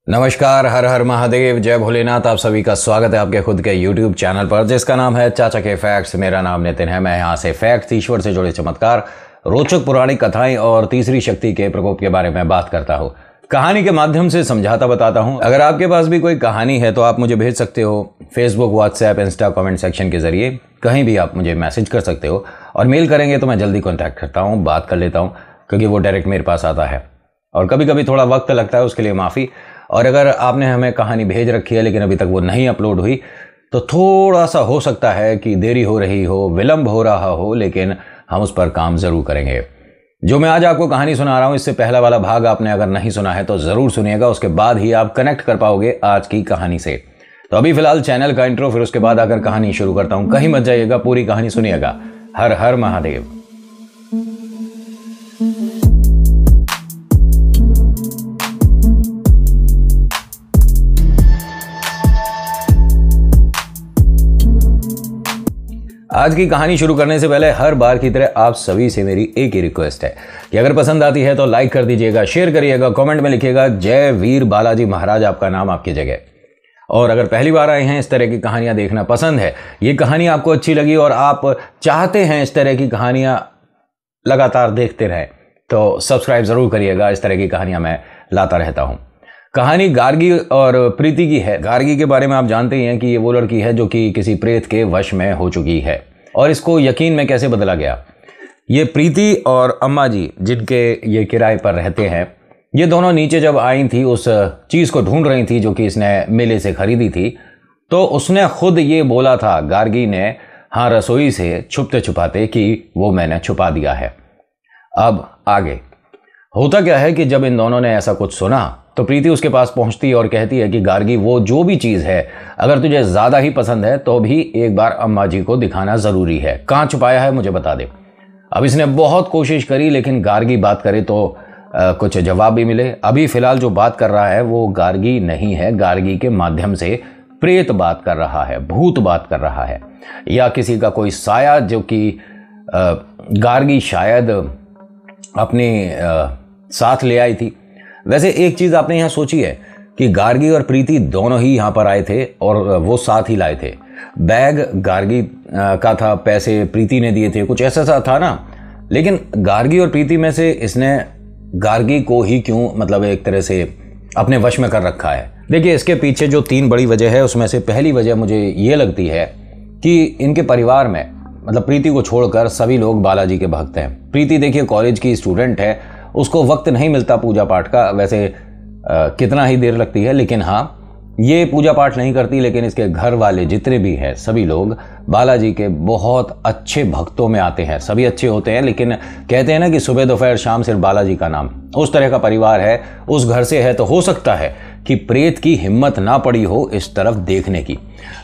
नमस्कार, हर हर महादेव, जय भोलेनाथ। आप सभी का स्वागत है आपके खुद के YouTube चैनल पर जिसका नाम है चाचा के फैक्ट्स। मेरा नाम नितिन है। मैं यहाँ से फैक्ट्स, ईश्वर से जुड़े चमत्कार, रोचक पौराणिक कथाएं और तीसरी शक्ति के प्रकोप के बारे में बात करता हूँ। कहानी के माध्यम से समझाता बताता हूँ। अगर आपके पास भी कोई कहानी है तो आप मुझे भेज सकते हो Facebook, WhatsApp, Insta comment section के जरिए। कहीं भी आप मुझे मैसेज कर सकते हो और मेल करेंगे तो मैं जल्दी कॉन्टैक्ट करता हूँ, बात कर लेता हूँ, क्योंकि वो डायरेक्ट मेरे पास आता है और कभी कभी थोड़ा वक्त लगता है, उसके लिए माफ़ी। और अगर आपने हमें कहानी भेज रखी है लेकिन अभी तक वो नहीं अपलोड हुई तो थोड़ा सा हो सकता है कि देरी हो रही हो, विलंब हो रहा हो, लेकिन हम उस पर काम ज़रूर करेंगे। जो मैं आज आपको कहानी सुना रहा हूँ, इससे पहला वाला भाग आपने अगर नहीं सुना है तो ज़रूर सुनिएगा, उसके बाद ही आप कनेक्ट कर पाओगे आज की कहानी से। तो अभी फिलहाल चैनल का इंट्रो, फिर उसके बाद आकर कहानी शुरू करता हूँ। कहीं मत जाइएगा, पूरी कहानी सुनिएगा। हर हर महादेव। आज की कहानी शुरू करने से पहले हर बार की तरह आप सभी से मेरी एक ही रिक्वेस्ट है कि अगर पसंद आती है तो लाइक कर दीजिएगा, शेयर करिएगा, कमेंट में लिखिएगा जय वीर बालाजी महाराज, आपका नाम आपकी जगह। और अगर पहली बार आए हैं, इस तरह की कहानियां देखना पसंद है, ये कहानी आपको अच्छी लगी और आप चाहते हैं इस तरह की कहानियां लगातार देखते रहें, तो सब्सक्राइब जरूर करिएगा। इस तरह की कहानियां मैं लाता रहता हूं। कहानी गार्गी और प्रीति की है। गार्गी के बारे में आप जानते ही हैं कि ये वो लड़की है जो कि किसी प्रेत के वश में हो चुकी है और इसको यकीन में कैसे बदला गया। ये प्रीति और अम्मा जी, जिनके ये किराए पर रहते हैं, ये दोनों नीचे जब आई थी, उस चीज़ को ढूंढ रही थी जो कि इसने मेले से खरीदी थी, तो उसने खुद ये बोला था, गार्गी ने, हाँ, रसोई से छुपते छुपाते, कि वो मैंने छुपा दिया है। अब आगे होता क्या है कि जब इन दोनों ने ऐसा कुछ सुना तो प्रीति उसके पास पहुंचती और कहती है कि गार्गी, वो जो भी चीज़ है अगर तुझे ज़्यादा ही पसंद है तो भी एक बार अम्मा जी को दिखाना ज़रूरी है। कहाँ छुपाया है मुझे बता दे। अब इसने बहुत कोशिश करी लेकिन गार्गी बात करे तो कुछ जवाब भी मिले। अभी फ़िलहाल जो बात कर रहा है वो गार्गी नहीं है, गार्गी के माध्यम से प्रेत बात कर रहा है, भूत बात कर रहा है, या किसी का कोई साया जो कि गार्गी शायद अपने साथ ले आई थी। वैसे एक चीज़ आपने यहाँ सोची है कि गार्गी और प्रीति दोनों ही यहाँ पर आए थे और वो साथ ही लाए थे। बैग गार्गी का था, पैसे प्रीति ने दिए थे, कुछ ऐसा सा था ना। लेकिन गार्गी और प्रीति में से इसने गार्गी को ही क्यों, मतलब एक तरह से अपने वश में कर रखा है। देखिए, इसके पीछे जो 3 बड़ी वजह है, उसमें से पहली वजह मुझे ये लगती है कि इनके परिवार में, मतलब प्रीति को छोड़कर सभी लोग बालाजी के भक्त हैं। प्रीति देखिए कॉलेज की स्टूडेंट है, उसको वक्त नहीं मिलता पूजा पाठ का। वैसे कितना ही देर लगती है, लेकिन हाँ, ये पूजा पाठ नहीं करती, लेकिन इसके घर वाले जितने भी हैं सभी लोग बालाजी के बहुत अच्छे भक्तों में आते हैं। सभी अच्छे होते हैं, लेकिन कहते हैं ना कि सुबह दोपहर शाम सिर्फ बालाजी का नाम। उस तरह का परिवार है, उस घर से है, तो हो सकता है कि प्रेत की हिम्मत ना पड़ी हो इस तरफ देखने की।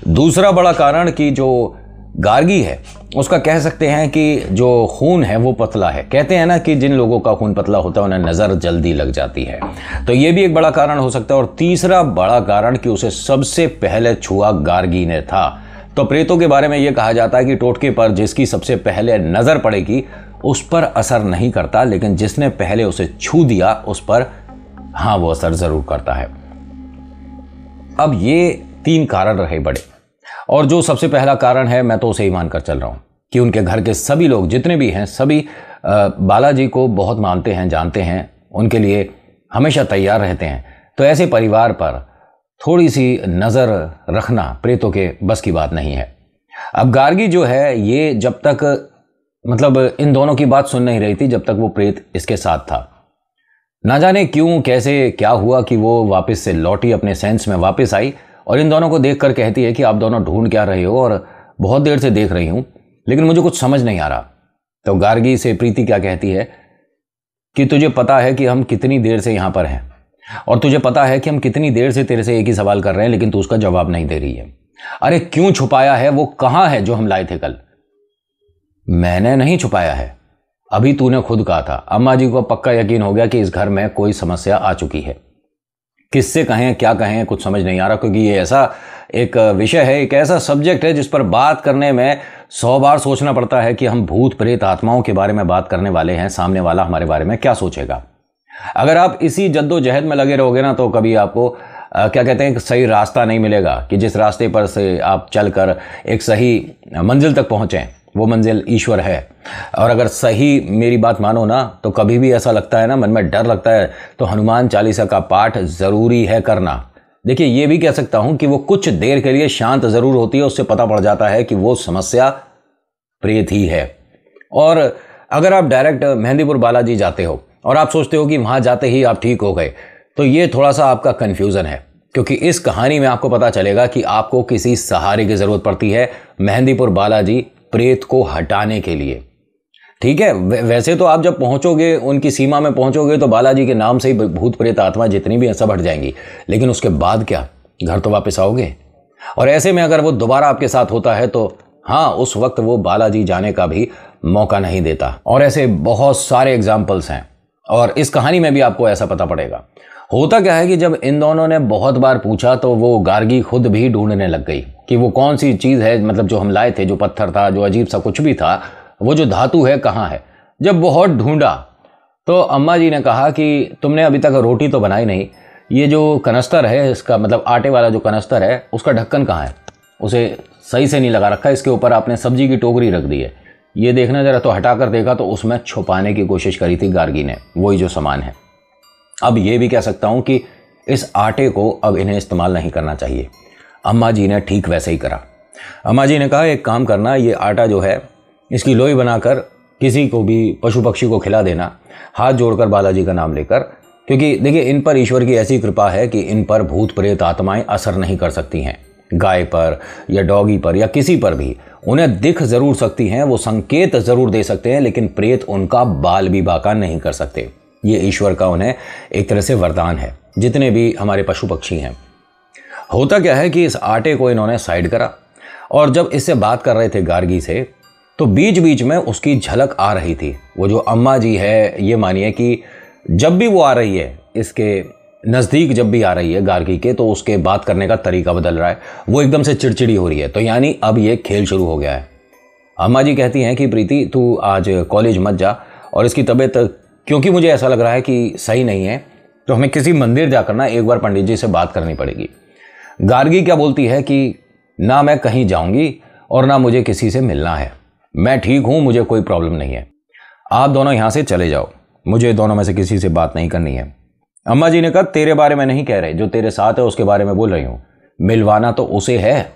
दूसरा बड़ा कारण कि जो गार्गी है उसका, कह सकते हैं कि जो खून है वो पतला है। कहते हैं ना कि जिन लोगों का खून पतला होता है उन्हें नज़र जल्दी लग जाती है, तो ये भी एक बड़ा कारण हो सकता है। और तीसरा बड़ा कारण कि उसे सबसे पहले छुआ गार्गी ने था। तो प्रेतों के बारे में ये कहा जाता है कि टोटके पर जिसकी सबसे पहले नज़र पड़ेगी उस पर असर नहीं करता, लेकिन जिसने पहले उसे छू दिया उस पर, हाँ, वो असर ज़रूर करता है। अब ये 3 कारण रहे बड़े, और जो सबसे पहला कारण है मैं तो उसे ही मानकर चल रहा हूं कि उनके घर के सभी लोग जितने भी हैं, सभी बालाजी को बहुत मानते हैं, जानते हैं, उनके लिए हमेशा तैयार रहते हैं। तो ऐसे परिवार पर थोड़ी सी नज़र रखना प्रेतों के बस की बात नहीं है। अब गार्गी जो है, ये जब तक, मतलब इन दोनों की बात सुन नहीं रही थी जब तक वो प्रेत इसके साथ था। ना जाने क्यों, कैसे, क्या हुआ कि वो वापस से लौटी, अपने सेंस में वापस आई और इन दोनों को देखकर कहती है कि आप दोनों ढूंढ क्या रहे हो, और बहुत देर से देख रही हूं लेकिन मुझे कुछ समझ नहीं आ रहा। तो गार्गी से प्रीति क्या कहती है कि तुझे पता है कि हम कितनी देर से यहां पर हैं, और तुझे पता है कि हम कितनी देर से तेरे से एक ही सवाल कर रहे हैं, लेकिन तू उसका जवाब नहीं दे रही है। अरे क्यों छुपाया है? वो कहां है जो हम लाए थे कल? मैंने नहीं छुपाया है, अभी तूने खुद कहा था। अम्मा जी को पक्का यकीन हो गया कि इस घर में कोई समस्या आ चुकी है। किससे कहें, क्या कहें, कुछ समझ नहीं आ रहा, क्योंकि ये ऐसा एक विषय है, एक ऐसा सब्जेक्ट है जिस पर बात करने में 100 बार सोचना पड़ता है कि हम भूत प्रेत आत्माओं के बारे में बात करने वाले हैं, सामने वाला हमारे बारे में क्या सोचेगा। अगर आप इसी जद्दोजहद में लगे रहोगे ना तो कभी आपको क्या कहते हैं, एक सही रास्ता नहीं मिलेगा कि जिस रास्ते पर से आप चलकर एक सही मंजिल तक पहुंचें, वो मंजिल ईश्वर है। और अगर सही मेरी बात मानो ना, तो कभी भी ऐसा लगता है ना, मन में डर लगता है, तो हनुमान चालीसा का पाठ ज़रूरी है करना। देखिए, ये भी कह सकता हूं कि वो कुछ देर के लिए शांत ज़रूर होती है, उससे पता पड़ जाता है कि वो समस्या प्रेत ही है। और अगर आप डायरेक्ट मेहंदीपुर बालाजी जाते हो और आप सोचते हो कि वहां जाते ही आप ठीक हो गए, तो ये थोड़ा सा आपका कन्फ्यूज़न है, क्योंकि इस कहानी में आपको पता चलेगा कि आपको किसी सहारे की ज़रूरत पड़ती है मेहंदीपुर बालाजी प्रेत को हटाने के लिए। ठीक है, वैसे तो आप जब पहुंचोगे, उनकी सीमा में पहुंचोगे, तो बालाजी के नाम से ही भूत प्रेत आत्मा जितनी भी सब हट जाएंगी, लेकिन उसके बाद क्या, घर तो वापस आओगे। और ऐसे में अगर वो दोबारा आपके साथ होता है तो हाँ, उस वक्त वो बालाजी जाने का भी मौका नहीं देता। और ऐसे बहुत सारे एग्जाम्पल्स हैं, और इस कहानी में भी आपको ऐसा पता पड़ेगा। होता क्या है कि जब इन दोनों ने बहुत बार पूछा, तो वो गार्गी खुद भी ढूंढने लग गई कि वो कौन सी चीज़ है, मतलब जो हम लाए थे, जो पत्थर था, जो अजीब सा कुछ भी था, वो जो धातु है कहाँ है। जब बहुत ढूंढा तो अम्मा जी ने कहा कि तुमने अभी तक रोटी तो बनाई नहीं, ये जो कनस्तर है इसका, मतलब आटे वाला जो कनस्तर है, उसका ढक्कन कहाँ है, उसे सही से नहीं लगा रखा, इसके ऊपर आपने सब्जी की टोकरी रख दी है, ये देखना जरा। तो हटाकर देखा तो उसमें छुपाने की कोशिश करी थी गार्गी ने वही जो सामान है। अब ये भी कह सकता हूं कि इस आटे को अब इन्हें इस्तेमाल नहीं करना चाहिए। अम्मा जी ने ठीक वैसे ही करा। अम्मा जी ने कहा, एक काम करना, ये आटा जो है इसकी लोई बनाकर किसी को भी, पशु पक्षी को खिला देना, हाथ जोड़कर बालाजी का नाम लेकर, क्योंकि देखिए इन पर ईश्वर की ऐसी कृपा है कि इन पर भूत प्रेत आत्माएं असर नहीं कर सकती हैं। गाय पर या डॉगी पर या किसी पर भी उन्हें दिख जरूर सकती हैं, वो संकेत जरूर दे सकते हैं, लेकिन प्रेत उनका बाल भी बाका नहीं कर सकते। ये ईश्वर का उन्हें एक तरह से वरदान है, जितने भी हमारे पशु पक्षी हैं। होता क्या है कि इस आटे को इन्होंने साइड करा, और जब इससे बात कर रहे थे गार्गी से, तो बीच बीच में उसकी झलक आ रही थी। वो जो अम्मा जी है, ये मानिए कि जब भी वो आ रही है, इसके नज़दीक जब भी आ रही है गार्गी के, तो उसके बात करने का तरीका बदल रहा है, वो एकदम से चिड़चिड़ी हो रही है। तो यानी अब ये खेल शुरू हो गया है। अम्मा जी कहती हैं कि प्रीति, तू आज कॉलेज मत जा, और इसकी तबीयत, क्योंकि मुझे ऐसा लग रहा है कि सही नहीं है, तो हमें किसी मंदिर जाकर ना एक बार पंडित जी से बात करनी पड़ेगी। गार्गी क्या बोलती है कि ना मैं कहीं जाऊंगी और ना मुझे किसी से मिलना है, मैं ठीक हूं, मुझे कोई प्रॉब्लम नहीं है, आप दोनों यहां से चले जाओ, मुझे दोनों में से किसी से बात नहीं करनी है। अम्मा जी ने कहा, तेरे बारे में नहीं कह रहे, जो तेरे साथ है उसके बारे में बोल रही हूं, मिलवाना तो उसे है,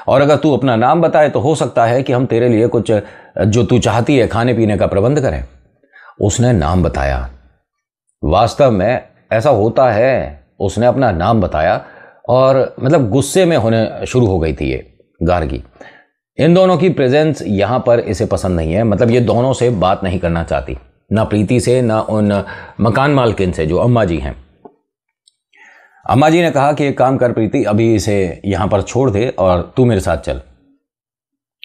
और अगर तू अपना नाम बताए तो हो सकता है कि हम तेरे लिए कुछ जो तू चाहती है खाने पीने का प्रबंध करें। उसने नाम बताया, वास्तव में ऐसा होता है, उसने अपना नाम बताया, और मतलब गुस्से में होने शुरू हो गई थी ये गार्गी। इन दोनों की प्रेजेंस यहां पर इसे पसंद नहीं है, मतलब ये दोनों से बात नहीं करना चाहती, ना प्रीति से, ना उन मकान मालकिन से जो अम्मा जी हैं। अम्मा जी ने कहा कि एक काम कर प्रीति, अभी इसे यहां पर छोड़ दे और तू मेरे साथ चल।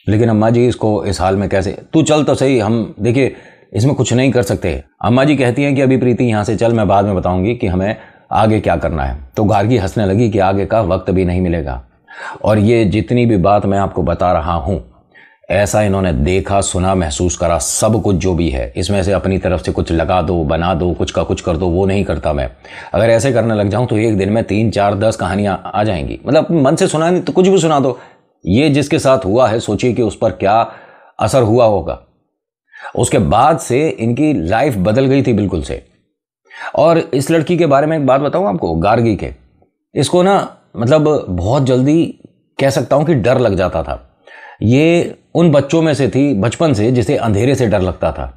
लेकिन अम्मा जी, इसको इस हाल में कैसे, तू चल तो सही, हम देखिए इसमें कुछ नहीं कर सकते। अम्मा जी कहती हैं कि अभी प्रीति यहां से चल, मैं बाद में बताऊंगी कि हमें आगे क्या करना है। तो गार्गी हंसने लगी कि आगे का वक्त भी नहीं मिलेगा, और ये जितनी भी बात मैं आपको बता रहा हूं, ऐसा इन्होंने देखा, सुना, महसूस करा, सब कुछ जो भी है, इसमें से अपनी तरफ से कुछ लगा दो, बना दो, कुछ का कुछ कर दो, वो नहीं करता मैं। अगर ऐसे करने लग जाऊं तो एक दिन में 3, 4, 10 कहानियां आ जाएंगी, मतलब मन से सुना नहीं तो कुछ भी सुना दो। ये जिसके साथ हुआ है, सोचिए कि उस पर क्या असर हुआ होगा। उसके बाद से इनकी लाइफ बदल गई थी बिल्कुल से। और इस लड़की के बारे में एक बात बताऊं आपको, गार्गी के, इसको ना मतलब बहुत जल्दी कह सकता हूं कि डर लग जाता था। ये उन बच्चों में से थी बचपन से जिसे अंधेरे से डर लगता था।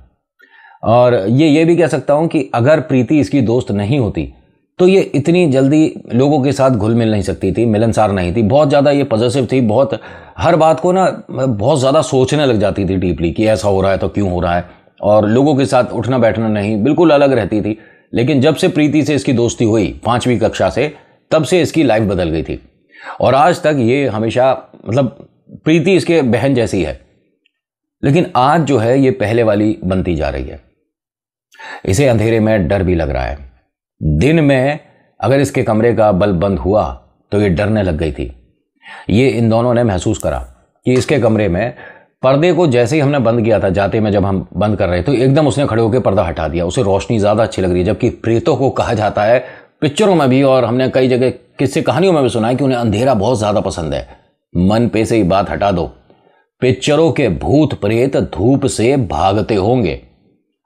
और ये भी कह सकता हूं कि अगर प्रीति इसकी दोस्त नहीं होती तो ये इतनी जल्दी लोगों के साथ घुल मिल नहीं सकती थी, मिलनसार नहीं थी, बहुत ज़्यादा ये पॉजिटिव थी, बहुत हर बात को ना बहुत ज़्यादा सोचने लग जाती थी डीपली कि ऐसा हो रहा है तो क्यों हो रहा है, और लोगों के साथ उठना बैठना नहीं, बिल्कुल अलग रहती थी। लेकिन जब से प्रीति से इसकी दोस्ती हुई 5वीं कक्षा से, तब से इसकी लाइफ बदल गई थी। और आज तक ये हमेशा, मतलब प्रीति इसके बहन जैसी है, लेकिन आज जो है ये पहले वाली बनती जा रही है। इसे अंधेरे में डर भी लग रहा है। दिन में अगर इसके कमरे का बल्ब बंद हुआ तो ये डरने लग गई थी। ये इन दोनों ने महसूस करा कि इसके कमरे में पर्दे को जैसे ही हमने बंद किया था, जाते में जब हम बंद कर रहे थे, तो एकदम उसने खड़े होकर पर्दा हटा दिया। उसे रोशनी ज्यादा अच्छी लग रही है, जबकि प्रेतों को कहा जाता है पिक्चरों में भी और हमने कई जगह किस्से कहानियों में भी सुना है कि उन्हें अंधेरा बहुत ज्यादा पसंद है। मन पे से ही बात हटा दो, पिक्चरों के भूत प्रेत धूप से भागते होंगे,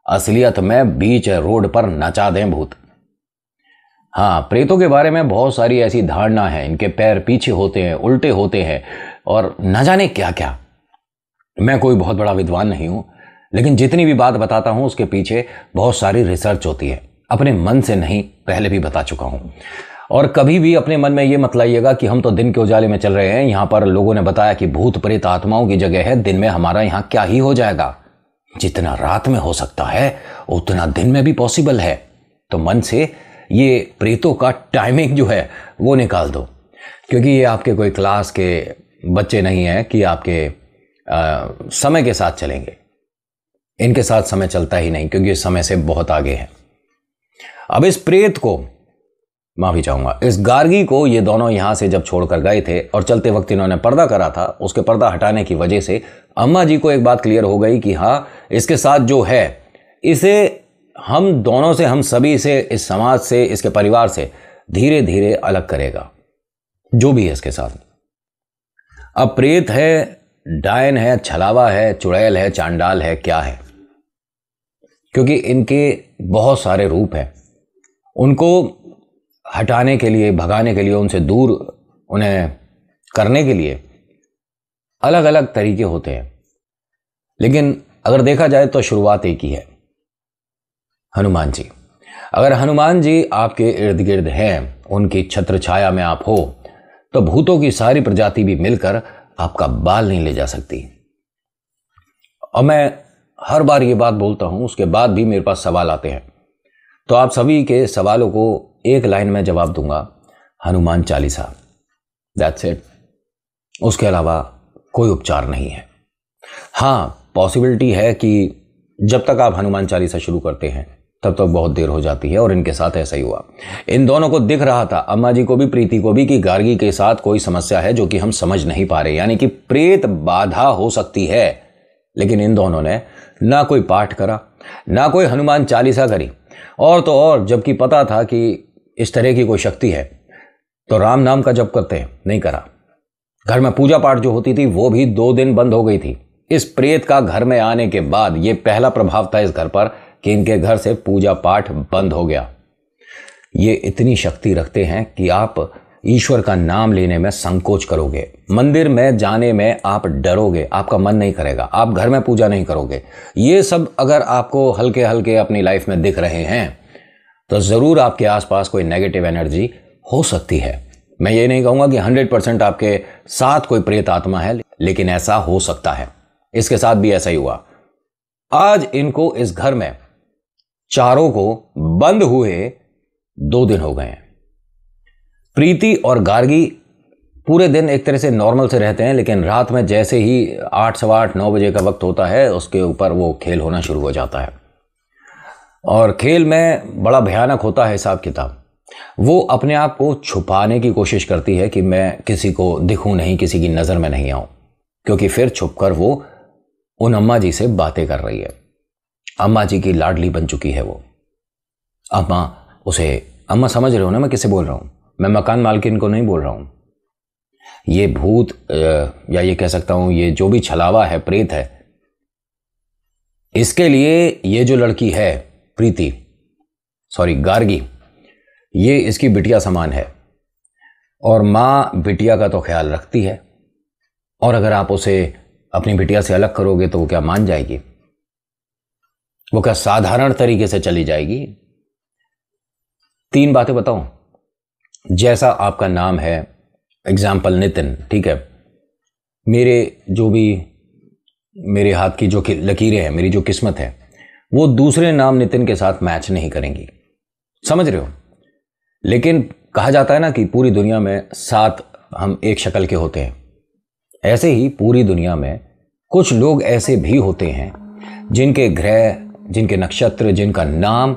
असलियत में बीच रोड पर नचा दें भूत। हाँ, प्रेतों के बारे में बहुत सारी ऐसी धारणा है, इनके पैर पीछे होते हैं, उल्टे होते हैं और न जाने क्या क्या। मैं कोई बहुत बड़ा विद्वान नहीं हूं, लेकिन जितनी भी बात बताता हूं उसके पीछे बहुत सारी रिसर्च होती है। अपने मन से नहीं, पहले भी बता चुका हूं। और कभी भी अपने मन में यह मत लाइएगा कि हम तो दिन के उजाले में चल रहे हैं, यहां पर लोगों ने बताया कि भूत प्रेत आत्माओं की जगह है, दिन में हमारा यहां क्या ही हो जाएगा। जितना रात में हो सकता है उतना दिन में भी पॉसिबल है। तो मन से ये प्रेतों का टाइमिंग जो है वो निकाल दो, क्योंकि ये आपके कोई क्लास के बच्चे नहीं है कि आपके समय के साथ चलेंगे। इनके साथ समय चलता ही नहीं, क्योंकि इस समय से बहुत आगे है। अब इस प्रेत को, माफी चाहूंगा, इस गार्गी को ये दोनों यहां से जब छोड़कर गए थे और चलते वक्त इन्होंने पर्दा करा था, उसके पर्दा हटाने की वजह से अम्मा जी को एक बात क्लियर हो गई कि हाँ, इसके साथ जो है, इसे हम दोनों से, हम सभी से, इस समाज से, इसके परिवार से धीरे धीरे अलग करेगा, जो भी है इसके साथ। अब प्रेत है, डायन है, छलावा है, चुड़ैल है, चांडाल है, क्या है, क्योंकि इनके बहुत सारे रूप हैं। उनको हटाने के लिए, भगाने के लिए, उनसे दूर उन्हें करने के लिए अलग अलग तरीके होते हैं। लेकिन अगर देखा जाए तो शुरुआत एक ही है, हनुमान जी। अगर हनुमान जी आपके इर्द गिर्द हैं, उनकी छत्र छाया में आप हो, तो भूतों की सारी प्रजाति भी मिलकर आपका बाल नहीं ले जा सकती। और मैं हर बार ये बात बोलता हूं, उसके बाद भी मेरे पास सवाल आते हैं, तो आप सभी के सवालों को एक लाइन में जवाब दूंगा, हनुमान चालीसा, दैट्स इट। उसके अलावा कोई उपचार नहीं है। हाँ, पॉसिबिलिटी है कि जब तक आप हनुमान चालीसा शुरू करते हैं तब तक बहुत देर हो जाती है, और इनके साथ ऐसा ही हुआ। इन दोनों को दिख रहा था, अम्मा जी को भी, प्रीति को भी, कि गार्गी के साथ कोई समस्या है जो कि हम समझ नहीं पा रहे, यानी कि प्रेत बाधा हो सकती है। लेकिन इन दोनों ने ना कोई पाठ करा, ना कोई हनुमान चालीसा करी, और तो और जबकि पता था कि इस तरह की कोई शक्ति है तो राम नाम का जप करते हैं, नहीं करा। घर में पूजा पाठ जो होती थी वो भी 2 दिन बंद हो गई थी। इस प्रेत का घर में आने के बाद ये पहला प्रभाव था इस घर पर कि इनके घर से पूजा पाठ बंद हो गया। ये इतनी शक्ति रखते हैं कि आप ईश्वर का नाम लेने में संकोच करोगे, मंदिर में जाने में आप डरोगे, आपका मन नहीं करेगा, आप घर में पूजा नहीं करोगे। ये सब अगर आपको हल्के हल्के अपनी लाइफ में दिख रहे हैं तो जरूर आपके आसपास कोई नेगेटिव एनर्जी हो सकती है। मैं ये नहीं कहूंगा कि 100% आपके साथ कोई प्रेत आत्मा है, लेकिन ऐसा हो सकता है। इसके साथ भी ऐसा ही हुआ। आज इनको इस घर में चारों को बंद हुए 2 दिन हो गए हैं। प्रीति और गार्गी पूरे दिन एक तरह से नॉर्मल से रहते हैं, लेकिन रात में जैसे ही 8, सवा 8, 9 बजे का वक्त होता है, उसके ऊपर वो खेल होना शुरू हो जाता है। और खेल में बड़ा भयानक होता है हिसाब किताब। वो अपने आप को छुपाने की कोशिश करती है कि मैं किसी को दिखूं नहीं, किसी की नजर में नहीं आऊं, क्योंकि फिर छुपकर वो उन अम्मा जी से बातें कर रही है। अम्मा जी की लाडली बन चुकी है वो। अम्मा उसे, अम्मा समझ रहे हो ना मैं किसे बोल रहा हूं? मैं मकान मालकिन को नहीं बोल रहा हूं। ये भूत या ये कह सकता हूं ये जो भी छलावा है, प्रेत है, इसके लिए ये जो लड़की है प्रीति, सॉरी गार्गी, ये इसकी बिटिया समान है। और मां बिटिया का तो ख्याल रखती है, और अगर आप उसे अपनी बिटिया से अलग करोगे तो वो क्या मान जाएगी? वो क्या साधारण तरीके से चली जाएगी? 3 बातें बताऊं। जैसा आपका नाम है, एग्जाम्पल नितिन, ठीक है, मेरे हाथ की जो लकीरें हैं, मेरी जो किस्मत है, वो दूसरे नाम नितिन के साथ मैच नहीं करेंगी, समझ रहे हो? लेकिन कहा जाता है ना कि पूरी दुनिया में 7 हम एक शक्ल के होते हैं। ऐसे ही पूरी दुनिया में कुछ लोग ऐसे भी होते हैं जिनके ग्रह, जिनके नक्षत्र, जिनका नाम,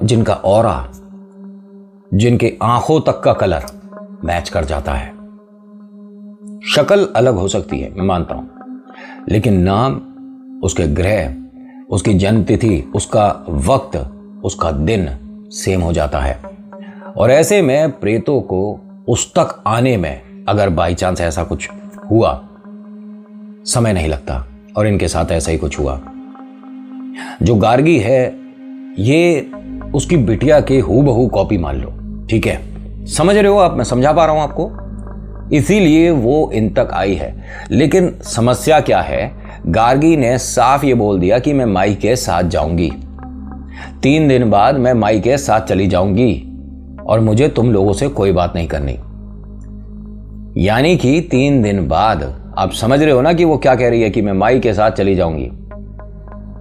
जिनका ऑरा, जिनके आंखों तक का कलर मैच कर जाता है। शक्ल अलग हो सकती है, मैं मानता हूं, लेकिन नाम, उसके ग्रह, उसकी जन्म तिथि, उसका वक्त, उसका दिन सेम हो जाता है। और ऐसे में प्रेतों को उस तक आने में अगर बाई चांस ऐसा कुछ हुआ, समय नहीं लगता। और इनके साथ ऐसा ही कुछ हुआ। जो गार्गी है ये उसकी बिटिया के हूबहू कॉपी मान लो, ठीक है, समझ रहे हो आप, मैं समझा पा रहा हूं आपको, इसीलिए वो इन तक आई है। लेकिन समस्या क्या है, गार्गी ने साफ ये बोल दिया कि मैं माई के साथ जाऊंगी, 3 दिन बाद मैं माई के साथ चली जाऊंगी और मुझे तुम लोगों से कोई बात नहीं करनी। यानी कि 3 दिन बाद, आप समझ रहे हो ना कि वो क्या कह रही है कि मैं माई के साथ चली जाऊंगी।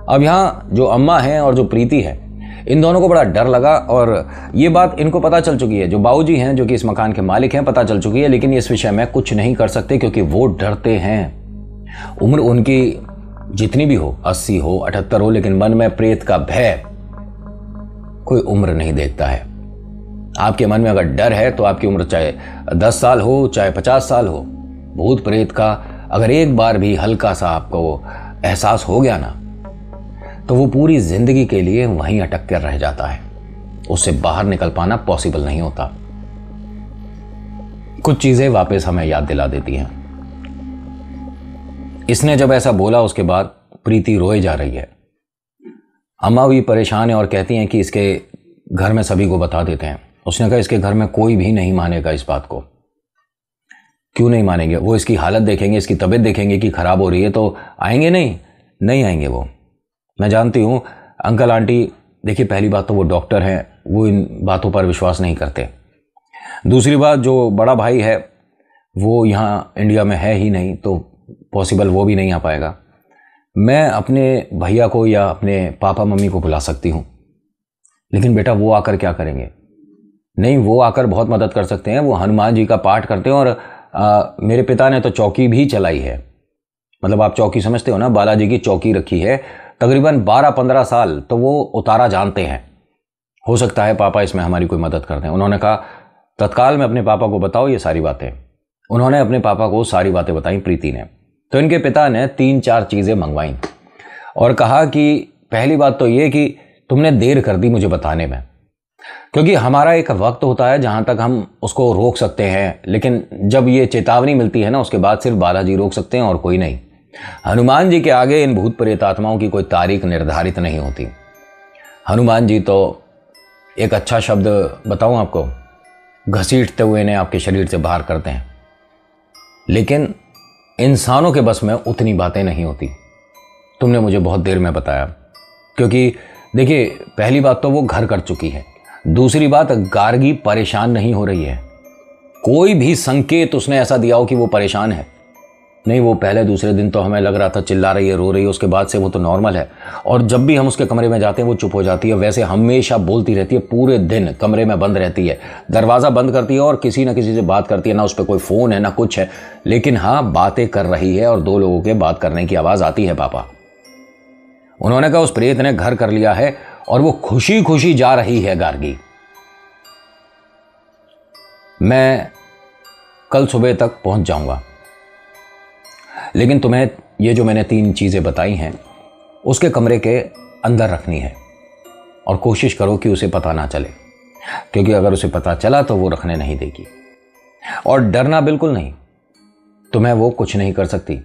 अब यहां जो अम्मा है और जो प्रीति है, इन दोनों को बड़ा डर लगा और ये बात इनको पता चल चुकी है। जो बाबूजी हैं जो कि इस मकान के मालिक हैं, पता चल चुकी है, लेकिन इस विषय में कुछ नहीं कर सकते क्योंकि वो डरते हैं। उम्र उनकी जितनी भी हो, 80 हो, 78 हो, लेकिन मन में प्रेत का भय कोई उम्र नहीं देखता है। आपके मन में अगर डर है तो आपकी उम्र चाहे 10 साल हो, चाहे 50 साल हो, भूत प्रेत का अगर एक बार भी हल्का सा आपको एहसास हो गया ना, तो वो पूरी जिंदगी के लिए वहीं अटक कर रह जाता है। उससे बाहर निकल पाना पॉसिबल नहीं होता। कुछ चीजें वापस हमें याद दिला देती हैं। इसने जब ऐसा बोला उसके बाद प्रीति रोए जा रही है। अम्मा भी परेशान है और कहती हैं कि इसके घर में सभी को बता देते हैं। उसने कहा इसके घर में कोई भी नहीं मानेगा इस बात को। क्यों नहीं मानेंगे? वो इसकी हालत देखेंगे, इसकी तबीयत देखेंगे कि खराब हो रही है तो आएंगे नहीं आएंगे वो। मैं जानती हूं अंकल आंटी, देखिए पहली बात तो वो डॉक्टर हैं, वो इन बातों पर विश्वास नहीं करते। दूसरी बात, जो बड़ा भाई है वो यहाँ इंडिया में है ही नहीं, तो पॉसिबल वो भी नहीं आ पाएगा। मैं अपने भैया को या अपने पापा मम्मी को बुला सकती हूँ, लेकिन बेटा वो आकर क्या करेंगे? नहीं, वो आकर बहुत मदद कर सकते हैं। वो हनुमान जी का पाठ करते हैं और मेरे पिता ने तो चौकी भी चलाई है। मतलब आप चौकी समझते हो ना, बालाजी की चौकी रखी है तकरीबन 12-15 साल, तो वो उतारा जानते हैं। हो सकता है पापा इसमें हमारी कोई मदद कर दें। उन्होंने कहा तत्काल में अपने पापा को बताओ ये सारी बातें। उन्होंने अपने पापा को सारी बातें बताई प्रीति ने। तो इनके पिता ने 3-4 चीजें मंगवाई और कहा कि पहली बात तो ये कि तुमने देर कर दी मुझे बताने में, क्योंकि हमारा एक वक्त होता है जहां तक हम उसको रोक सकते हैं, लेकिन जब ये चेतावनी मिलती है ना, उसके बाद सिर्फ बालाजी रोक सकते हैं और कोई नहीं। हनुमान जी के आगे इन भूत प्रेत आत्माओं की कोई तारीख निर्धारित नहीं होती। हनुमान जी तो एक अच्छा शब्द बताऊं आपको, घसीटते हुए इन्हें आपके शरीर से बाहर करते हैं, लेकिन इंसानों के बस में उतनी बातें नहीं होती। तुमने मुझे बहुत देर में बताया, क्योंकि देखिए पहली बात तो वो घर कर चुकी है, दूसरी बात गार्गी परेशान नहीं हो रही है। कोई भी संकेत उसने ऐसा दिया हो कि वो परेशान है नहीं। वो पहले दूसरे दिन तो हमें लग रहा था चिल्ला रही है, रो रही है, उसके बाद से वो तो नॉर्मल है। और जब भी हम उसके कमरे में जाते हैं वो चुप हो जाती है। वैसे हमेशा बोलती रहती है, पूरे दिन कमरे में बंद रहती है, दरवाज़ा बंद करती है और किसी ना किसी से बात करती है। ना उस पर कोई फ़ोन है ना कुछ है, लेकिन हाँ बातें कर रही है और 2 लोगों के बात करने की आवाज़ आती है। पापा उन्होंने कहा उस प्रेत ने घर कर लिया है और वो खुशी खुशी जा रही है गार्गी। मैं कल सुबह तक पहुंच जाऊंगा, लेकिन तुम्हें ये जो मैंने 3 चीजें बताई हैं उसके कमरे के अंदर रखनी है और कोशिश करो कि उसे पता ना चले, क्योंकि अगर उसे पता चला तो वो रखने नहीं देगी। और डरना बिल्कुल नहीं, तुम्हें वो कुछ नहीं कर सकती।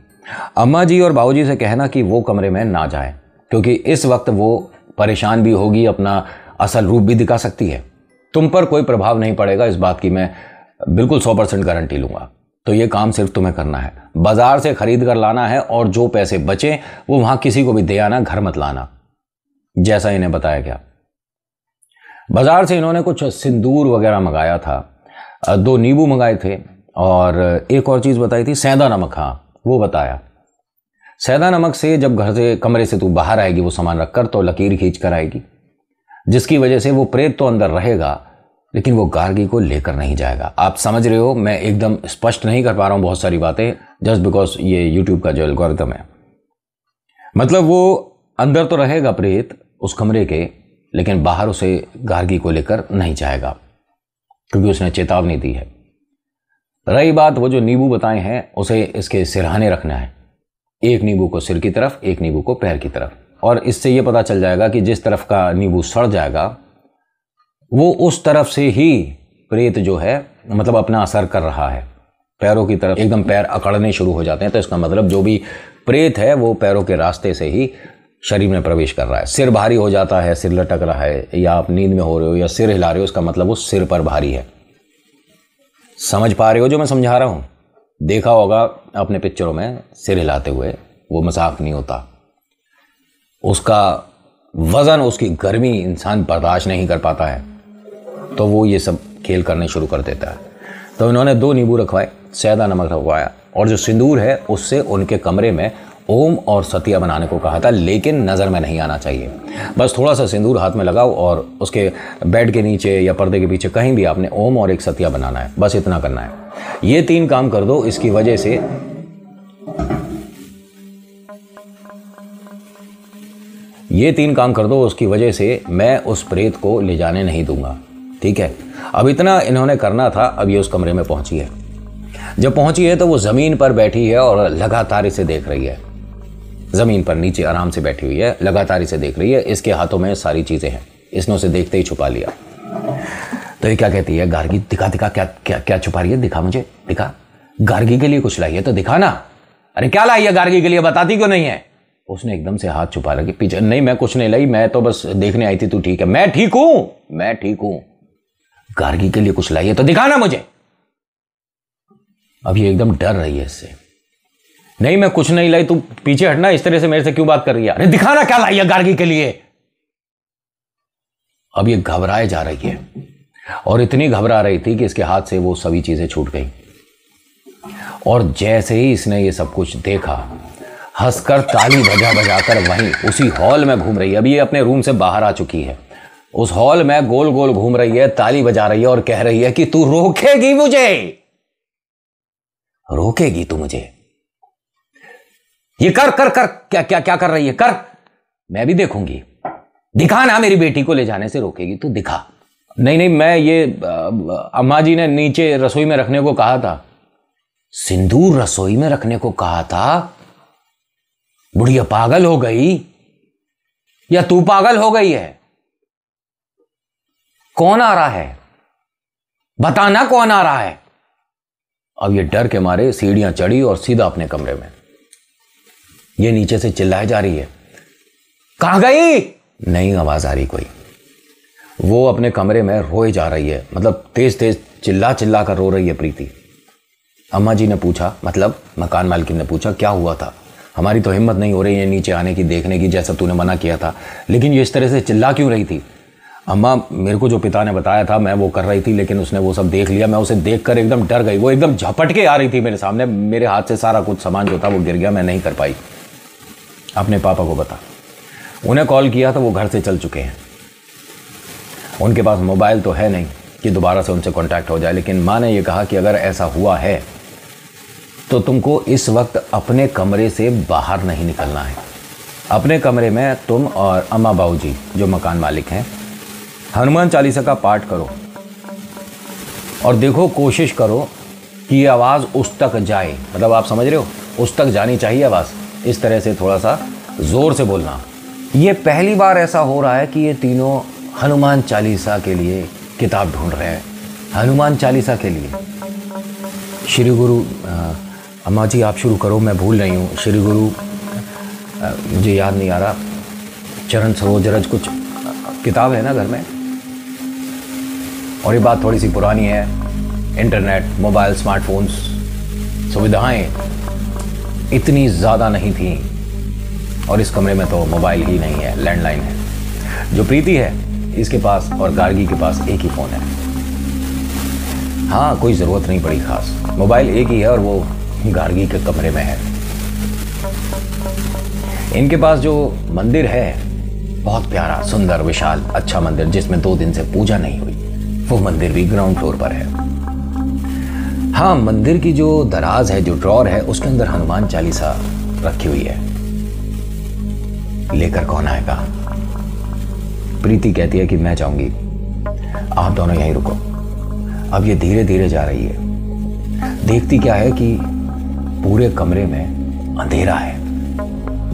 अम्मा जी और बाबूजी से कहना कि वो कमरे में ना जाए, क्योंकि इस वक्त वो परेशान भी होगी, अपना असल रूप भी दिखा सकती है। तुम पर कोई प्रभाव नहीं पड़ेगा, इस बात की मैं बिल्कुल 100% गारंटी लूंगा। तो ये काम सिर्फ तुम्हें करना है, बाजार से खरीद कर लाना है और जो पैसे बचे वो वहां किसी को भी दे आना, घर मत लाना, जैसा इन्हें बताया गया। बाजार से इन्होंने कुछ सिंदूर वगैरह मंगाया था, 2 नींबू मंगाए थे और एक और चीज बताई थी, सेंधा नमक। हाँ वो बताया, सेंधा नमक से जब घर से कमरे से तू बाहर आएगी वो सामान रखकर, तो लकीर खींच कर आएगी, जिसकी वजह से वो प्रेत तो अंदर रहेगा लेकिन वो गार्गी को लेकर नहीं जाएगा। आप समझ रहे हो, मैं एकदम स्पष्ट नहीं कर पा रहा हूं बहुत सारी बातें, जस्ट बिकॉज ये यूट्यूब का जो एल्गोरिथम है। मतलब वो अंदर तो रहेगा प्रेत उस कमरे के, लेकिन बाहर उसे गार्गी को लेकर नहीं जाएगा, क्योंकि उसने चेतावनी दी है। रही बात वो जो नींबू बताए हैं, उसे इसके सिरहाने रखना है, एक नींबू को सिर की तरफ, एक नींबू को पैर की तरफ, और इससे ये पता चल जाएगा कि जिस तरफ का नींबू सड़ जाएगा वो उस तरफ से ही प्रेत जो है मतलब अपना असर कर रहा है, पैरों की तरफ एकदम पैर अकड़ने शुरू हो जाते हैं। तो इसका मतलब जो भी प्रेत है वो पैरों के रास्ते से ही शरीर में प्रवेश कर रहा है। सिर भारी हो जाता है, सिर लटक रहा है, या आप नींद में हो रहे हो या सिर हिला रहे हो, इसका मतलब वो सिर पर भारी है। समझ पा रहे हो जो मैं समझा रहा हूं? देखा होगा अपने पिक्चरों में सिर हिलाते हुए, वो मजाक नहीं होता। उसका वजन, उसकी गर्मी इंसान बर्दाश्त नहीं कर पाता है, तो वो ये सब खेल करने शुरू कर देता है। तो इन्होंने 2 नींबू रखवाए, सैदा नमक रखवाया, और जो सिंदूर है उससे उनके कमरे में ओम और सतिया बनाने को कहा था, लेकिन नज़र में नहीं आना चाहिए। बस थोड़ा सा सिंदूर हाथ में लगाओ और उसके बेड के नीचे या पर्दे के पीछे कहीं भी आपने ओम और एक सतिया बनाना है, बस इतना करना है। ये 3 काम कर दो, इसकी वजह से ये 3 काम कर दो, उसकी वजह से मैं उस प्रेत को ले जाने नहीं दूंगा। ठीक है, अब इतना इन्होंने करना था। अब ये उस कमरे में पहुंची है। जब पहुंची है तो वो जमीन पर बैठी है और लगातार इसे देख रही है। जमीन पर नीचे आराम से बैठी हुई है, लगातार इसे देख रही है। इसके हाथों में सारी चीजें हैं, इसने उसे देखते ही छुपा लिया। तो ये क्या कहती है, गार्गी दिखा दिखा, क्या क्या क्या छुपा रही है, दिखा मुझे, दिखा। गार्गी के लिए कुछ लाई है तो दिखा ना। अरे क्या लाई है गार्गी के लिए, बताती क्यों नहीं है? उसने एकदम से हाथ छुपा रखी पीछे। नहीं मैं कुछ नहीं लाई, मैं तो बस देखने आई थी, तू ठीक है? मैं ठीक हूं, मैं ठीक हूं। गार्गी के लिए कुछ लाई है तो दिखाना मुझे। अब ये एकदम डर रही है इससे। नहीं मैं कुछ नहीं लाई, तू पीछे हटना, इस तरह से मेरे से क्यों बात कर रही है? अरे दिखाना क्या लाई है गार्गी के लिए। अब ये घबराए जा रही है, और इतनी घबरा रही थी कि इसके हाथ से वो सभी चीजें छूट गई। और जैसे ही इसने ये सब कुछ देखा, हंसकर ताली बजा बजाकर वहीं उसी हॉल में घूम रही है। अभी ये अपने रूम से बाहर आ चुकी है, उस हॉल में गोल गोल घूम रही है, ताली बजा रही है और कह रही है कि तू रोकेगी मुझे, रोकेगी तू मुझे। ये कर कर कर, क्या क्या क्या कर रही है, कर, मैं भी देखूंगी। दिखा ना, मेरी बेटी को ले जाने से रोकेगी तू, दिखा। नहीं नहीं, मैं ये अम्मा जी ने नीचे रसोई में रखने को कहा था। सिंदूर रसोई में रखने को कहा था? बुढ़िया पागल हो गई या तू पागल हो गई है? कौन आ रहा है, बताना कौन आ रहा है? अब ये डर के मारे सीढ़ियां चढ़ी और सीधा अपने कमरे में। ये नीचे से चिल्लाए जा रही है, कहां गई? नहीं आवाज आ रही कोई। वो अपने कमरे में रोए जा रही है, मतलब तेज तेज चिल्ला चिल्ला कर रो रही है प्रीति। अम्मा जी ने पूछा, मतलब मकान मालकिन ने पूछा, क्या हुआ था? हमारी तो हिम्मत नहीं हो रही है नीचे आने की, देखने की, जैसा तूने मना किया था, लेकिन ये इस तरह से चिल्ला क्यों रही थी? अम्मा मेरे को जो पिता ने बताया था मैं वो कर रही थी, लेकिन उसने वो सब देख लिया। मैं उसे देखकर एकदम डर गई। वो एकदम झपट के आ रही थी मेरे सामने, मेरे हाथ से सारा कुछ सामान जो था वो गिर गया, मैं नहीं कर पाई। अपने पापा को बता। उन्हें कॉल किया तो वो घर से चल चुके हैं। उनके पास मोबाइल तो है नहीं कि दोबारा से उनसे कांटेक्ट हो जाए, लेकिन माँ ने ये कहा कि अगर ऐसा हुआ है तो तुमको इस वक्त अपने कमरे से बाहर नहीं निकलना है। अपने कमरे में तुम और अम्मा बाबूजी जो मकान मालिक हैं, हनुमान चालीसा का पाठ करो और देखो, कोशिश करो कि ये आवाज़ उस तक जाए। मतलब आप समझ रहे हो, उस तक जानी चाहिए आवाज़। इस तरह से थोड़ा सा ज़ोर से बोलना। ये पहली बार ऐसा हो रहा है कि ये तीनों हनुमान चालीसा के लिए किताब ढूंढ रहे हैं। हनुमान चालीसा के लिए श्री गुरु, अम्मा जी आप शुरू करो, मैं भूल रही हूँ। श्री गुरु, मुझे याद नहीं आ रहा, चरण सरोज रज कुछ किताब है ना घर में। और ये बात थोड़ी सी पुरानी है। इंटरनेट, मोबाइल, स्मार्टफोन्स, सुविधाएं इतनी ज़्यादा नहीं थी, और इस कमरे में तो मोबाइल ही नहीं है, लैंडलाइन है। जो प्रीति है इसके पास और गार्गी के पास एक ही फ़ोन है। हाँ, कोई ज़रूरत नहीं पड़ी खास, मोबाइल एक ही है और वो गार्गी के कमरे में है। इनके पास जो मंदिर है, बहुत प्यारा, सुंदर, विशाल, अच्छा मंदिर, जिसमें 2 दिन से पूजा नहीं हुई, वो मंदिर भी ग्राउंड फ्लोर पर है। हाँ, मंदिर की जो दराज है, जो ड्रॉर है, उसके अंदर हनुमान चालीसा रखी हुई है। लेकर कौन आएगा? प्रीति कहती है कि मैं जाऊंगी, आप दोनों यहीं रुको। अब ये धीरे धीरे जा रही है। देखती क्या है कि पूरे कमरे में अंधेरा है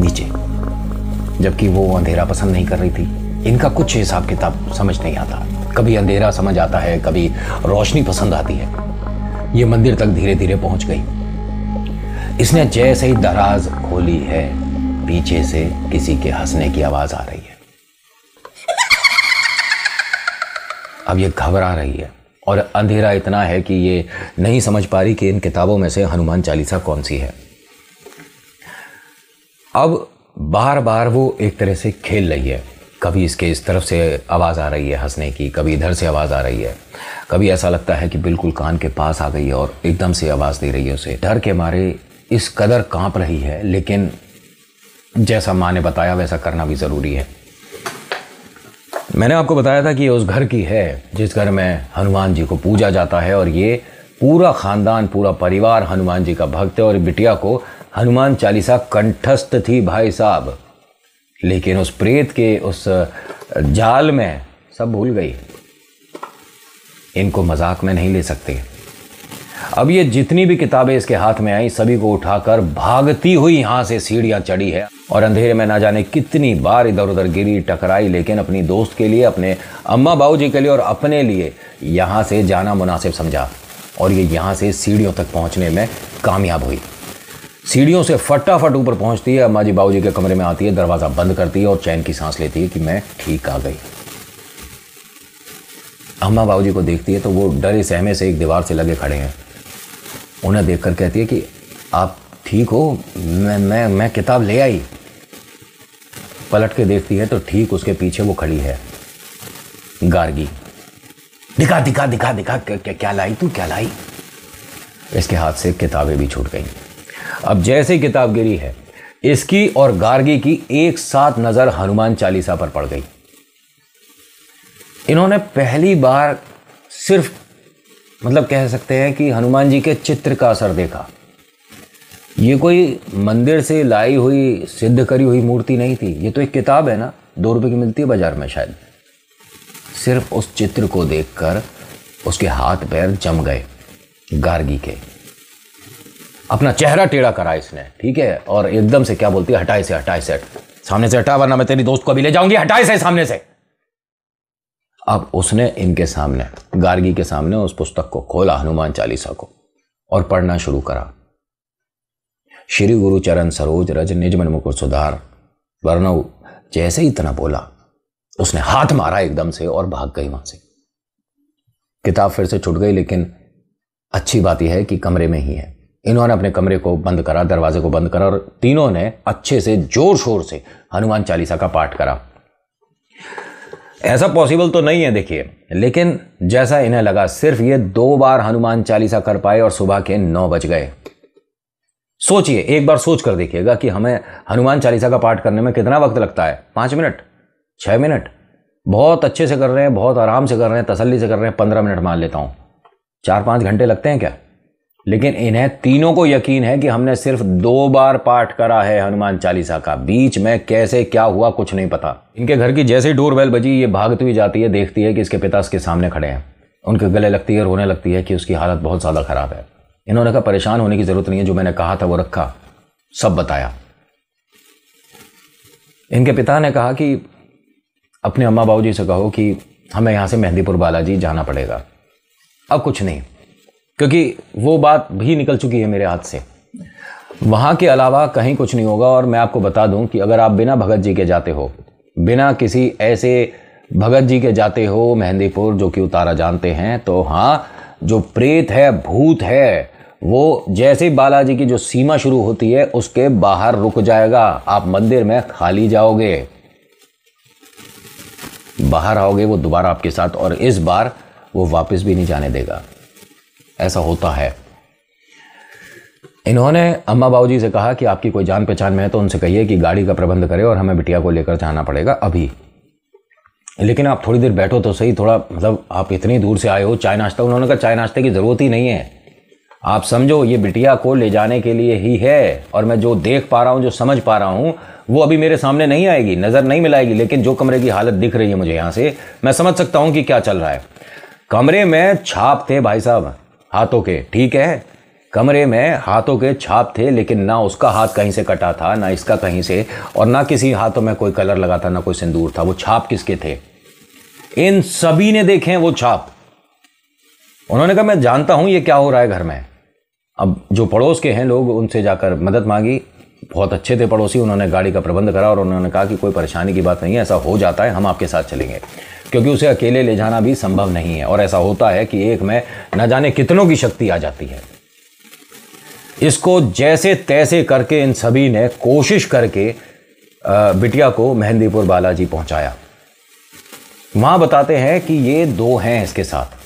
नीचे, जबकि वो अंधेरा पसंद नहीं कर रही थी। इनका कुछ हिसाब किताब समझ नहीं आता। कभी अंधेरा समझ आता है, कभी रोशनी पसंद आती है। ये मंदिर तक धीरे धीरे पहुंच गई। इसने जैसे ही दराज खोली है, पीछे से किसी के हंसने की आवाज आ रही है। अब ये घबरा रही है और अंधेरा इतना है कि ये नहीं समझ पा रही कि इन किताबों में से हनुमान चालीसा कौन सी है। अब बार बार वो एक तरह से खेल रही है। कभी इसके इस तरफ से आवाज़ आ रही है हंसने की, कभी इधर से आवाज़ आ रही है, कभी ऐसा लगता है कि बिल्कुल कान के पास आ गई है और एकदम से आवाज़ दे रही है उसे। डर के मारे इस कदर कांप रही है, लेकिन जैसा माँ ने बताया वैसा करना भी ज़रूरी है। मैंने आपको बताया था कि ये उस घर की है जिस घर में हनुमान जी को पूजा जाता है और ये पूरा खानदान, पूरा परिवार हनुमान जी का भक्त है। और बिटिया को हनुमान चालीसा कंठस्थ थी भाई साहब, लेकिन उस प्रेत के उस जाल में सब भूल गई। इनको मजाक में नहीं ले सकते। अब ये जितनी भी किताबें इसके हाथ में आई, सभी को उठाकर भागती हुई यहां से सीढ़ियां चढ़ी है और अंधेरे में ना जाने कितनी बार इधर उधर गिरी, टकराई, लेकिन अपनी दोस्त के लिए, अपने अम्मा बाबूजी के लिए और अपने लिए यहां से जाना मुनासिब समझा और ये यहां से सीढ़ियों तक पहुंचने में कामयाब हुई। सीढ़ियों से फटाफट ऊपर पहुंचती है, अम्मा जी बाबूजी के कमरे में आती है, दरवाजा बंद करती है और चैन की सांस लेती है कि मैं ठीक आ गई। अम्मा बाबूजी को देखती है तो वो डरे सहमे से एक दीवार से लगे खड़े हैं। उन्हें देखकर कहती है कि आप ठीक हो? मैं किताब ले आई। पलट के देखती है तो ठीक उसके पीछे वो खड़ी है गार्गी। दिखा दिखा दिखा दिखा, क्या लाई तू, क्या लाई? इसके हाथ से किताबें भी छूट गई। अब जैसे किताब गिरी है, इसकी और गार्गी की एक साथ नजर हनुमान चालीसा पर पड़ गई। इन्होंने पहली बार सिर्फ कह सकते हैं कि हनुमान जी के चित्र का असर देखा। ये कोई मंदिर से लाई हुई, सिद्ध करी हुई मूर्ति नहीं थी। ये तो एक किताब है ना, 2 रुपए की मिलती है बाजार में शायद। सिर्फ उस चित्र को देखकर उसके हाथ पैर जम गए गार्गी के। अपना चेहरा टेढ़ा करा इसने, ठीक है, और एकदम से क्या बोलती है, हटाए से, हटाए से, सामने से हटा, वरना मैं तेरी दोस्त को अभी ले जाऊंगी, हटाए से सामने से। अब उसने इनके सामने, गार्गी के सामने, उस पुस्तक को खोला, हनुमान चालीसा को, और पढ़ना शुरू करा। श्री गुरु चरण सरोज रज निज मन मुकुर सुधार वर्णव। जैसे ही इतना बोला, उसने हाथ मारा एकदम से और भाग गई वहां से। किताब फिर से छूट गई, लेकिन अच्छी बात यह है कि कमरे में ही है। इन्होंने अपने कमरे को बंद करा, दरवाजे को बंद करा और तीनों ने अच्छे से जोर शोर से हनुमान चालीसा का पाठ करा। ऐसा पॉसिबल तो नहीं है देखिए, लेकिन जैसा इन्हें लगा, सिर्फ ये 2 बार हनुमान चालीसा कर पाए और सुबह के 9 बज गए। सोचिए, एक बार सोच कर देखिएगा कि हमें हनुमान चालीसा का पाठ करने में कितना वक्त लगता है। 5 मिनट, 6 मिनट? बहुत अच्छे से कर रहे हैं, बहुत आराम से कर रहे हैं, तसल्ली से कर रहे हैं, 15 मिनट मान लेता हूं। 4-5 घंटे लगते हैं क्या? लेकिन इन्हें तीनों को यकीन है कि हमने सिर्फ 2 बार पाठ करा है हनुमान चालीसा का। बीच में कैसे क्या हुआ कुछ नहीं पता। इनके घर की जैसे ही डोरबेल बजी, ये भागती हुई जाती है, देखती है कि इसके पिता उसके सामने खड़े हैं। उनके गले लगती है, रोने लगती है कि उसकी हालत बहुत ज़्यादा खराब है। इन्होंने कहा परेशान होने की जरूरत नहीं है, जो मैंने कहा था वो रखा, सब बताया। इनके पिता ने कहा कि अपने अम्मा बाबूजी से कहो कि हमें यहाँ से मेहंदीपुर बालाजी जाना पड़ेगा। अब कुछ नहीं, क्योंकि वो बात भी निकल चुकी है मेरे हाथ से। वहाँ के अलावा कहीं कुछ नहीं होगा। और मैं आपको बता दूं कि अगर आप बिना भगत जी के जाते हो, बिना किसी ऐसे भगत जी के जाते हो मेहंदीपुर, जो कि उतारा जानते हैं, तो हाँ, जो प्रेत है, भूत है, वो जैसे बालाजी की जो सीमा शुरू होती है उसके बाहर रुक जाएगा। आप मंदिर में खाली जाओगे, बाहर आओगे वो दोबारा आपके साथ, और इस बार वो वापस भी नहीं जाने देगा। ऐसा होता है। इन्होंने अम्मा बाबूजी से कहा कि आपकी कोई जान पहचान में है तो उनसे कहिए कि गाड़ी का प्रबंध करे और हमें बिटिया को लेकर जाना पड़ेगा अभी। लेकिन आप थोड़ी देर बैठो तो सही, थोड़ा आप इतनी दूर से आए हो, चाय नाश्ता। उन्होंने कहा चाय नाश्ते की जरूरत ही नहीं है, आप समझो ये बिटिया को ले जाने के लिए ही है। और मैं जो देख पा रहा हूं, जो समझ पा रहा हूं, वो अभी मेरे सामने नहीं आएगी, नजर नहीं मिलाएगी, लेकिन जो कमरे की हालत दिख रही है मुझे यहां से, मैं समझ सकता हूं कि क्या चल रहा है। कमरे में छाप थे भाई साहब, हाथों के, ठीक है, कमरे में हाथों के छाप थे, लेकिन ना उसका हाथ कहीं से कटा था, ना इसका कहीं से, और ना किसी हाथों में कोई कलर लगा था, ना कोई सिंदूर था। वो छाप किसके थे? इन सभी ने देखे हैं वो छाप। उन्होंने कहा मैं जानता हूं ये क्या हो रहा है घर में। अब जो पड़ोस के हैं लोग, उनसे जाकर मदद मांगी। बहुत अच्छे थे पड़ोसी, उन्होंने गाड़ी का प्रबंध करा और उन्होंने कहा कि कोई परेशानी की बात नहीं है, ऐसा हो जाता है, हम आपके साथ चलेंगे, क्योंकि उसे अकेले ले जाना भी संभव नहीं है। और ऐसा होता है कि एक में न जाने कितनों की शक्ति आ जाती है। इसको जैसे तैसे करके इन सभी ने कोशिश करके बिटिया को मेहंदीपुर बालाजी पहुंचाया। वहां बताते हैं कि ये दो हैं इसके साथ,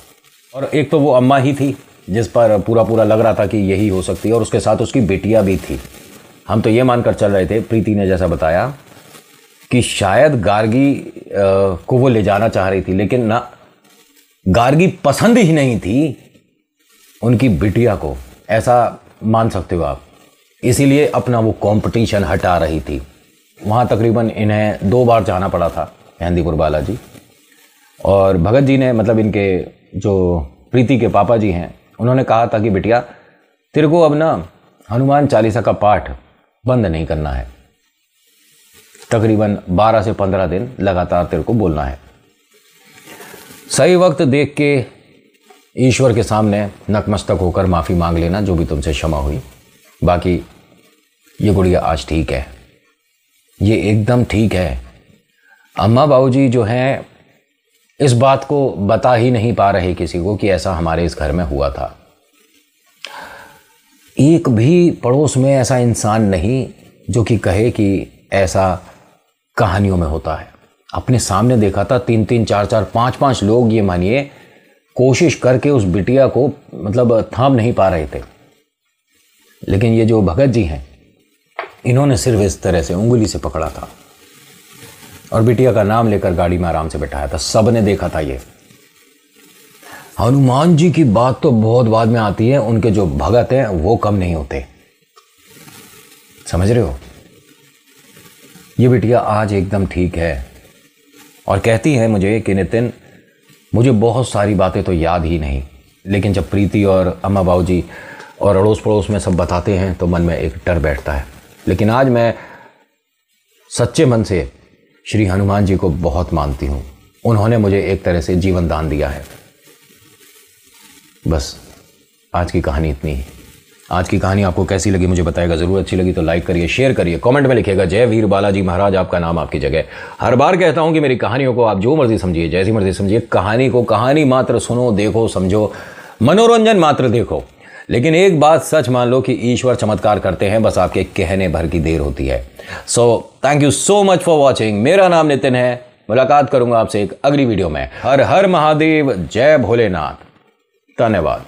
और एक तो वो अम्मा ही थी जिस पर पूरा पूरा लग रहा था कि यही हो सकती है, और उसके साथ उसकी बिटिया भी थी। हम तो ये मानकर चल रहे थे, प्रीति ने जैसा बताया, कि शायद गार्गी को वो ले जाना चाह रही थी, लेकिन ना, गार्गी पसंद ही नहीं थी उनकी बिटिया को, ऐसा मान सकते हो आप। इसीलिए अपना वो कंपटीशन हटा रही थी। वहाँ तकरीबन इन्हें 2 बार जाना पड़ा था, मेहंदीपुर बालाजी। और भगत जी ने, मतलब इनके जो प्रीति के पापा जी हैं, उन्होंने कहा था कि बिटिया तेरे को अब ना हनुमान चालीसा का पाठ बंद नहीं करना है, तकरीबन 12 से 15 दिन लगातार तेरे को बोलना है। सही वक्त देख के ईश्वर के सामने नतमस्तक होकर माफ़ी मांग लेना जो भी तुमसे क्षमा हुई। बाकी ये गुड़िया आज ठीक है, ये एकदम ठीक है। अम्मा बाबूजी जो हैं इस बात को बता ही नहीं पा रहे किसी को कि ऐसा हमारे इस घर में हुआ था। एक भी पड़ोस में ऐसा इंसान नहीं जो कि कहे कि ऐसा कहानियों में होता है। अपने सामने देखा था 3-3, 4-4, 5-5 लोग, ये मानिए, कोशिश करके उस बिटिया को मतलब थाम नहीं पा रहे थे। लेकिन ये जो भगत जी हैं, इन्होंने सिर्फ इस तरह से उंगली से पकड़ा था और बिटिया का नाम लेकर गाड़ी में आराम से बैठाया था। सब ने देखा था ये। हनुमान जी की बात तो बहुत बाद में आती है, उनके जो भगत हैं वो कम नहीं होते, समझ रहे हो। ये बिटिया आज एकदम ठीक है और कहती है मुझे कि नितिन, मुझे बहुत सारी बातें तो याद ही नहीं, लेकिन जब प्रीति और अम्मा बाबूजी और अड़ोस पड़ोस में सब बताते हैं तो मन में एक डर बैठता है। लेकिन आज मैं सच्चे मन से श्री हनुमान जी को बहुत मानती हूँ। उन्होंने मुझे एक तरह से जीवन दान दिया है। बस आज की कहानी इतनी ही। आज की कहानी आपको कैसी लगी मुझे बताएगा ज़रूर। अच्छी लगी तो लाइक करिए, शेयर करिए, कमेंट में लिखिएगा जय वीर बालाजी महाराज, आपका नाम आपकी जगह। हर बार कहता हूं कि मेरी कहानियों को आप जो मर्जी समझिए, जैसी मर्जी समझिए, कहानी को कहानी मात्र सुनो, देखो, समझो, मनोरंजन मात्र देखो। लेकिन एक बात सच मान लो कि ईश्वर चमत्कार करते हैं, बस आपके कहने भर की देर होती है। So thank you so much for watching. मेरा नाम नितिन है। मुलाकात करूंगा आपसे एक अगली वीडियो में। हर हर महादेव, जय भोलेनाथ, धन्यवाद।